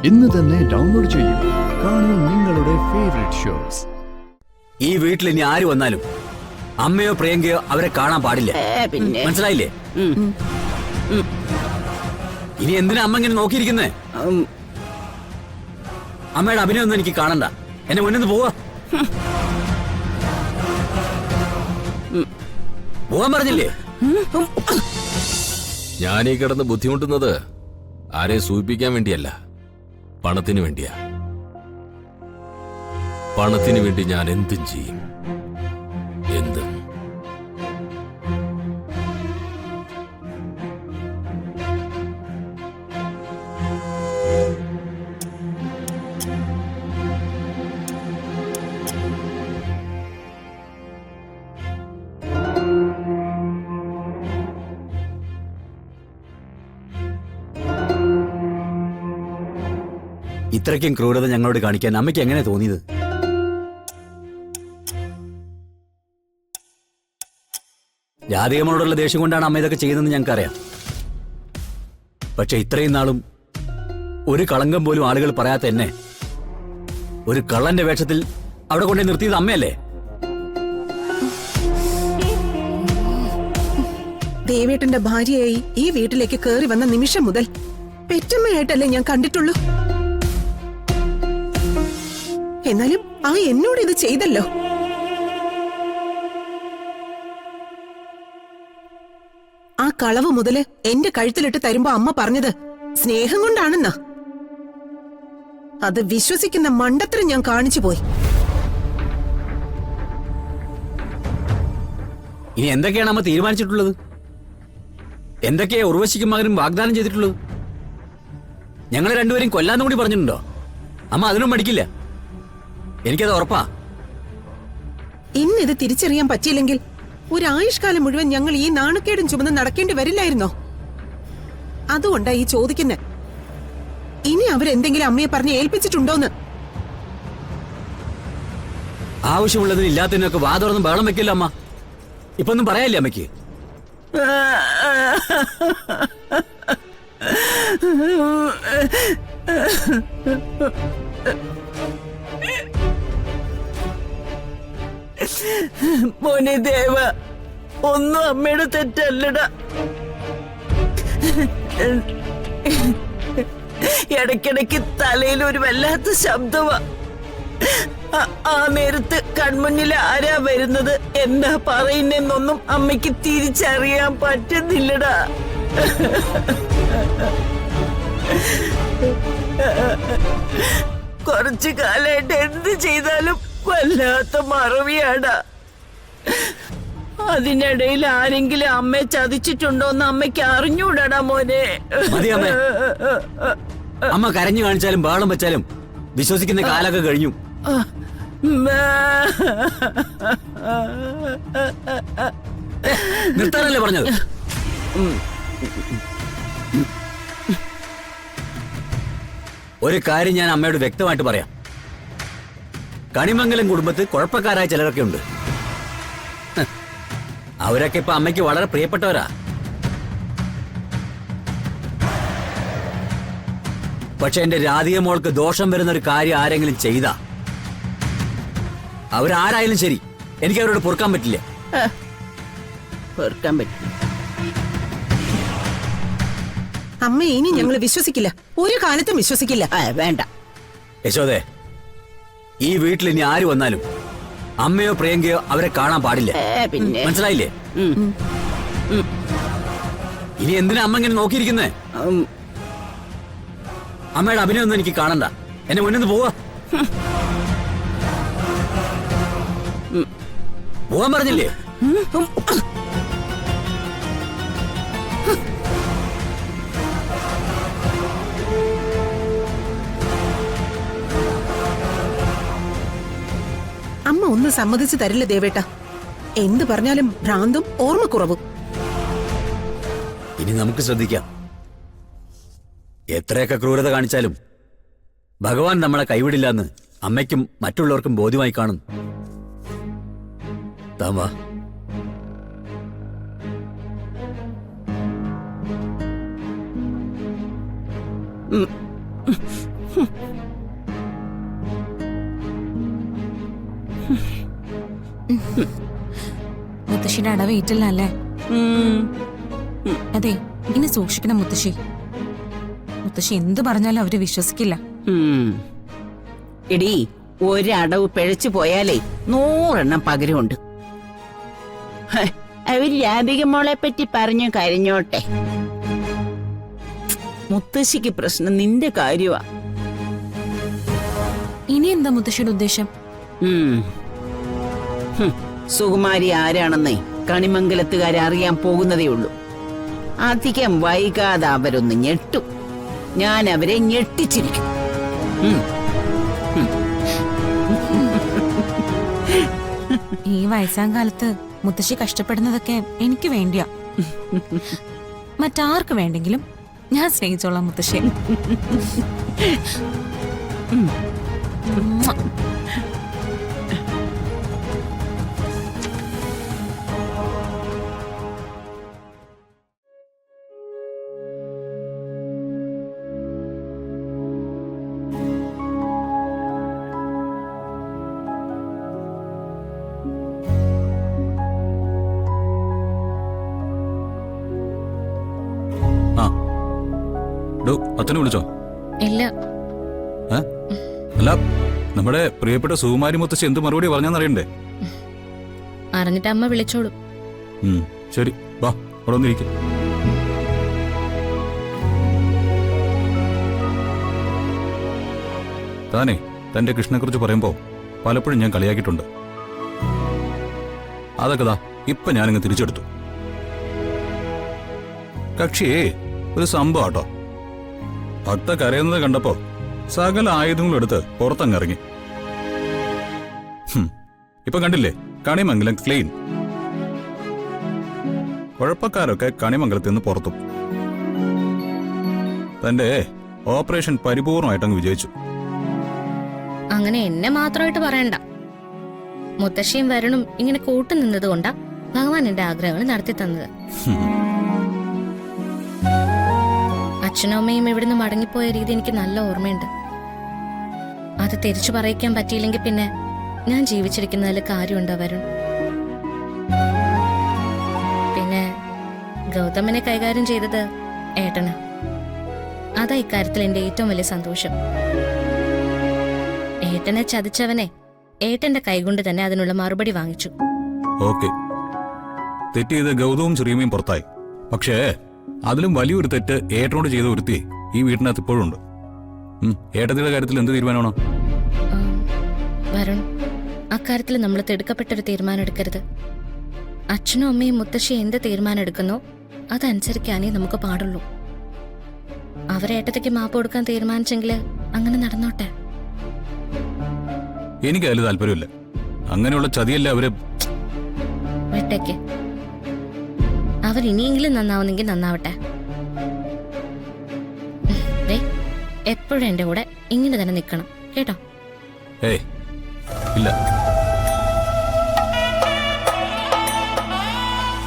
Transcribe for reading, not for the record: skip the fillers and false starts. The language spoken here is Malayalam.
ഇന്ന് തന്നെ ഡൗൺലോഡ് ചെയ്യൂ. കാണൂ നിങ്ങളുടെ ഫേവറേറ്റ് ഷോസ്. ഈ വീട്ടിൽ ഇനി ആര് വന്നാലും അമ്മയോ പ്രിയങ്കയോ അവരെ കാണാൻ പാടില്ല. മനസ്സിലായില്ലേ? ഇനി എന്തിനാ അമ്മ ഇങ്ങനെ നോക്കിയിരിക്കുന്നേ? അമ്മയുടെ അഭിനയം ഒന്നും എനിക്ക് കാണണ്ട. എന്നെ മുന്നിൽ നിന്ന് പോവാ. പോവാൻ പറഞ്ഞില്ലേ? ഞാനീ കിടന്ന് ബുദ്ധിമുട്ടുന്നത് ആരെയും സൂചിപ്പിക്കാൻ വേണ്ടിയല്ല, പണത്തിന് വേണ്ടിയാ. പണത്തിന് വേണ്ടി ഞാൻ എന്തും ചെയ്യും, എന്തും. ഇത്രയ്ക്കും ക്രൂരത ഞങ്ങളോട് കാണിക്കാൻ അമ്മയ്ക്ക് എങ്ങനെ തോന്നിയത്? രാധികമ്മയോടുള്ള ദേഷ്യം കൊണ്ടാണ് അമ്മ ഇതൊക്കെ ചെയ്തതെന്ന് ഞങ്ങൾക്കറിയാം. പക്ഷെ ഇത്രയും നാളും ഒരു കളങ്കം പോലും ആളുകൾ പറയാത്ത എന്നെ ഒരു കള്ളന്റെ വേഷത്തിൽ അവിടെ കൊണ്ടേ നിർത്തിയത് അമ്മയല്ലേ? ദേവേട്ടന്റെ ഭാര്യയായി ഈ വീട്ടിലേക്ക് കയറി വന്ന നിമിഷം മുതൽ പെറ്റമ്മയായിട്ടല്ലേ ഞാൻ കണ്ടിട്ടുള്ളൂ. എന്നാലും ആ എന്നോട് ഇത് ചെയ്തല്ലോ. ആ കളവ് മുതല് എന്റെ കഴുത്തിലിട്ട് തരുമ്പോ അമ്മ പറഞ്ഞത് സ്നേഹം കൊണ്ടാണെന്നാ. അത് വിശ്വസിക്കുന്ന മണ്ടത്തരം ഞാൻ കാണിച്ചു പോയി. ഇനി എന്തൊക്കെയാണ് അമ്മ തീരുമാനിച്ചിട്ടുള്ളത്? എന്തൊക്കെയാ ഉർവശിക്കും മകനും വാഗ്ദാനം ചെയ്തിട്ടുള്ളത്? ഞങ്ങളെ രണ്ടുപേരും കൊല്ലാന്നും കൂടി പറഞ്ഞിട്ടുണ്ടോ? അമ്മ അതിനും മടിക്കില്ല, എനിക്കത് ഉറപ്പാ. ഇന്നിത് തിരിച്ചറിയാൻ പറ്റിയില്ലെങ്കിൽ ഒരായുഷ്കാലം മുഴുവൻ ഞങ്ങൾ ഈ നാണക്കേടും ചുമന്ന് നടക്കേണ്ടി വരില്ലായിരുന്നോ? അതുകൊണ്ടാ ഈ ചോദിക്കുന്നത്. ഇനി അവരെന്തെങ്കിലും അമ്മയെ പറഞ്ഞ് ഏൽപ്പിച്ചിട്ടുണ്ടോന്ന്. ആവശ്യമുള്ളതിന് ഇല്ലാത്തതിനൊക്കെ വാതുറന്ന് ബഹളം വെക്കില്ല അമ്മ. ഇപ്പൊ ഒന്നും പറയാല്ലേ അമ്മയ്ക്ക്? മോനെ ദേവ, ഒന്നും അമ്മയുടെ തെറ്റല്ലടാ. ഇടയ്ക്കിടയ്ക്ക് തലയിൽ ഒരു വല്ലാത്ത ശബ്ദമാ. ആ നേരത്ത് കൺമുന്നിൽ ആരാ വരുന്നത്, എന്താ പറയുന്നെന്നൊന്നും അമ്മയ്ക്ക് തിരിച്ചറിയാൻ പറ്റുന്നില്ലടാ. കുറച്ചു കാലായിട്ട് എന്ത് ചെയ്താലും വല്ലാത്ത മറവിയാടാ. അതിനിടയിൽ ആരെങ്കിലും അമ്മയെ ചതിച്ചിട്ടുണ്ടോന്ന് അമ്മയ്ക്ക് അറിഞ്ഞൂടാടാ മോനെ. അമ്മ കരഞ്ഞു കാണിച്ചാലും ബഹളം വെച്ചാലും വിശ്വസിക്കുന്ന കാലൊക്കെ കഴിഞ്ഞു. നിർത്താനല്ലേ പറഞ്ഞത്? ഒരു കാര്യം ഞാൻ അമ്മയോട് വ്യക്തമായിട്ട് പറയാം. കണിമംഗലം കുടുംബത്തിൽ കുഴപ്പക്കാരായ ചിലരൊക്കെ ഉണ്ട്. അവരൊക്കെ ഇപ്പൊ അമ്മയ്ക്ക് വളരെ പ്രിയപ്പെട്ടവരാ. പക്ഷെ എന്റെ രാധിക മോൾക്ക് ദോഷം വരുന്ന ഒരു കാര്യം ആരെങ്കിലും ചെയ്താ അവരാരായാലും ശരി, എനിക്ക് അവരോട് പൊറുക്കാൻ പറ്റില്ല. പൊറുക്കാൻ പറ്റില്ല. അമ്മ ഇനി ഞങ്ങൾ വിശ്വസിക്കില്ല, ഒരു കാലത്തും വിശ്വസിക്കില്ല. വേണ്ട യശോദേ, ഈ വീട്ടിൽ ഇനി ആര് വന്നാലും അമ്മയോ പ്രിയങ്കയോ അവരെ കാണാൻ പാടില്ല. മനസ്സിലായില്ലേ? ഇനി എന്തിനാ അമ്മ ഇങ്ങനെ നോക്കിയിരിക്കുന്നേ? അമ്മയുടെ അഭിനയം ഒന്നും എനിക്ക് കാണണ്ട. എന്നെ മുന്നിൽ നിന്ന് പോവാ. പോവാൻ പറഞ്ഞില്ലേ? അമ്മ ഒന്നും സമ്മതിച്ചു തരില്ല ദേവേട്ട. എന്ത് പറഞ്ഞാലും ഭ്രാന്തും ഓർമ്മക്കുറവും. ഇനി നമുക്ക് ശ്രദ്ധിക്കാം. എത്രയൊക്കെ ക്രൂരത കാണിച്ചാലും ഭഗവാൻ നമ്മളെ കൈവിടില്ലെന്ന് അമ്മയ്ക്കും മറ്റുള്ളവർക്കും ബോധ്യമായി കാണും. താൻ വാ. മുത്തശ്ശിയുടെ അടവ് ഏറ്റില്ല അല്ലേ? അതെ, ഇനി സൂക്ഷിക്കണം മുത്തശ്ശി. മുത്തശ്ശി എന്ത് പറഞ്ഞാലും അവര് വിശ്വസിക്കില്ല. എടീ, ഒരടവ് പിഴച്ചു പോയാലേ 100 പകരമുണ്ട്. അവര് രാധിക മോളെ പറ്റി പറഞ്ഞു കരഞ്ഞോട്ടെ. മുത്തശ്ശിക്ക് പ്രശ്നം നിന്റെ കാര്യമാ. ഇനി എന്താ മുത്തശ്ശിയുടെ ഉദ്ദേശം? സുകുമാരി ആരാണെന്നേ കണിമംഗലത്തുകാരറിയാൻ പോകുന്നതേ ഉള്ളൂ. അധികം വൈകാതെ അവരൊന്ന് ഞെട്ടും. ഞാൻ അവരെ ഞെട്ടിച്ചിരിക്കും. ഈ വയസ്സാം കാലത്ത് മുത്തശ്ശി കഷ്ടപ്പെടുന്നതൊക്കെ എനിക്ക് വേണ്ടിയാ. മറ്റാർക്ക് വേണ്ടെങ്കിലും ഞാൻ സ്നേഹിച്ചോളാം മുത്തശ്ശി. അച്ഛനെ വിളിച്ചോ? ഇല്ല. അല്ല, നമ്മുടെ പ്രിയപ്പെട്ട സുകുമാരി മുത്തശ്ശി എന്ത് മറുപടി പറഞ്ഞെന്നറിയണ്ടേ? അറിഞ്ഞിട്ട് അമ്മ വിളിച്ചോളൂ. ശരി, വാ, അവിടെ വന്നിരിക്കും. താനേ തന്റെ കൃഷ്ണനെക്കുറിച്ച് പറയുമ്പോ പലപ്പോഴും ഞാൻ കളിയാക്കിയിട്ടുണ്ട്. അതൊക്കെ ദാ ഇപ്പൊ ഞാനിങ്ങ് തിരിച്ചെടുത്തു. കക്ഷിയേ ഒരു സംഭവം കേട്ടോ. ഭക്ത കരയുന്നത് കണ്ടപ്പോ സകല ആയുധങ്ങളും എടുത്ത് പുറത്തങ്ങിറങ്ങി. ഇപ്പൊ കണ്ടില്ലേ, കണിമംഗലം ക്ലീൻ. കുഴപ്പക്കാരൊക്കെ കണിമംഗലത്തിൽ നിന്ന് പുറത്തു. തന്റെ ഓപ്പറേഷൻ പരിപൂർണമായിട്ടങ്ങ് വിജയിച്ചു. അങ്ങനെ എന്നെ മാത്രമായിട്ട് പറയണ്ട. മുത്തശ്ശിയും വരുണും ഇങ്ങനെ കൂട്ടു നിന്നതുകൊണ്ടാ ഭഗവാൻ എന്റെ ആഗ്രഹങ്ങൾ നടത്തി തന്നത്. അച്ഛനും അമ്മയും ഇവിടുന്ന് മടങ്ങിപ്പോയ രീതി എനിക്ക് നല്ല ഓർമ്മയുണ്ട്. അത് തിരിച്ചു പറയിക്കാൻ പറ്റിയില്ലെങ്കിൽ പിന്നെ ഞാൻ ജീവിച്ചിരിക്കുന്നതിൽ കാര്യമുണ്ടോ വരുൺ? പിന്നെ ഗൗതമിനെ കൈകാര്യം ചെയ്തത് ഏട്ടന്. അതാ ഇക്കാര്യത്തിൽ എന്റെ ഏറ്റവും വലിയ സന്തോഷം. ഏട്ടനെ ചതിച്ചവനെ ഏട്ടന്റെ കൈകൊണ്ട് തന്നെ അതിനുള്ള മറുപടി വാങ്ങിച്ചു. ഓക്കെ, തെറ്റ് ചെയ്ത് ഗൗതവും ശ്രീമയും പുറത്തായി. പക്ഷേ അതിലും വലിയൊരു തെറ്റ് ഏട്ടനോട് ചെയ്ത ഒരുത്തി ഈ വീട്ടിനകത്ത് ഇപ്പോഴും ഉണ്ട്. ഏട്ടത്തിന്റെ കാര്യത്തിൽ എന്ത് തീരുമാനമാണോ? വരുൺ, അക്കാര്യത്തിൽ നമ്മൾ തിടുക്കപ്പെട്ടൊരു തീരുമാനം എടുക്കരുത്. അച്ഛനും അമ്മയും മുത്തശ്ശി എന്ത് തീരുമാനം എടുക്കുന്നോ അതനുസരിക്കാനേ നമുക്ക് പാടുള്ളൂ. അവരേട്ടത്തേക്ക് മാപ്പ് കൊടുക്കാൻ തീരുമാനിച്ചെങ്കിൽ അങ്ങനെ നടന്നോട്ടെ. എനിക്ക് അതിൽ താല്പര്യമില്ല. അങ്ങനെയുള്ള ചതിയല്ല അവര്. വിട്ടേക്ക്. അവരിനിയെങ്കിലും നന്നാവുന്നെങ്കിൽ നന്നാവട്ടെ. എപ്പോഴും എന്റെ കൂടെ ഇങ്ങനെ തന്നെ നിൽക്കണം കേട്ടോ? ഏയ് ഇല്ല.